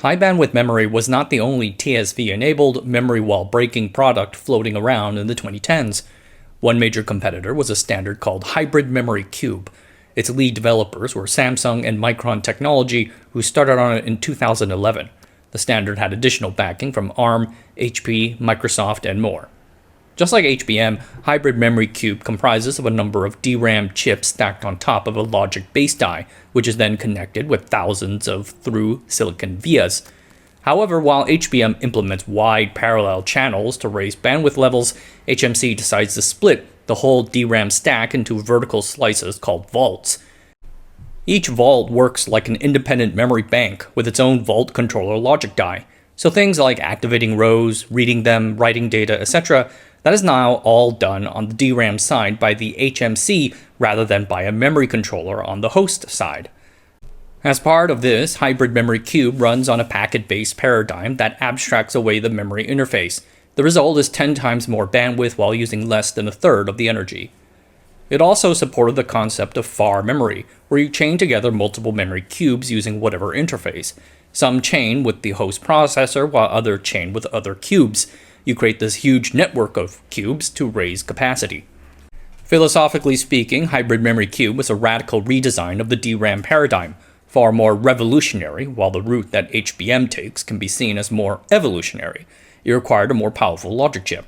High-bandwidth memory was not the only TSV-enabled memory-wall-breaking product floating around in the 2010s. One major competitor was a standard called Hybrid Memory Cube. Its lead developers were Samsung and Micron Technology, who started on it in 2011. The standard had additional backing from ARM, HP, Microsoft, and more. Just like HBM, Hybrid Memory Cube comprises of a number of DRAM chips stacked on top of a logic base die, which is then connected with thousands of through-silicon vias. However, while HBM implements wide parallel channels to raise bandwidth levels, HMC decides to split the whole DRAM stack into vertical slices called vaults. Each vault works like an independent memory bank with its own vault controller logic die. So things like activating rows, reading them, writing data, etc., that is now all done on the DRAM side by the HMC rather than by a memory controller on the host side. As part of this, Hybrid Memory Cube runs on a packet-based paradigm that abstracts away the memory interface. The result is 10 times more bandwidth while using less than a third of the energy. It also supported the concept of far memory, where you chain together multiple memory cubes using whatever interface. Some chain with the host processor while others chain with other cubes. You create this huge network of cubes to raise capacity. Philosophically speaking, Hybrid Memory Cube was a radical redesign of the DRAM paradigm, far more revolutionary, while the route that HBM takes can be seen as more evolutionary. It required a more powerful logic chip.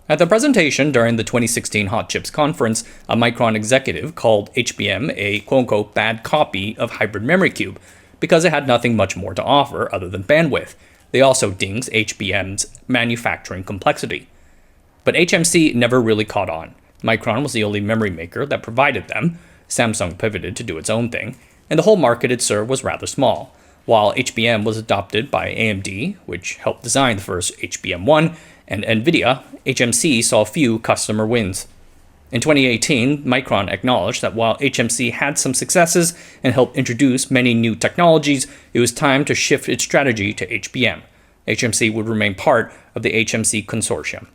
At the presentation during the 2016 Hot Chips conference, a Micron executive called HBM a quote-unquote bad copy of Hybrid Memory Cube because it had nothing much more to offer other than bandwidth. They also dings HBM's manufacturing complexity. But HMC never really caught on. Micron was the only memory maker that provided them. Samsung pivoted to do its own thing, and the whole market it served was rather small. While HBM was adopted by AMD, which helped design the first HBM1, and NVIDIA, HMC saw few customer wins. In 2018, Micron acknowledged that while HMC had some successes and helped introduce many new technologies, it was time to shift its strategy to HBM. HMC would remain part of the HMC consortium.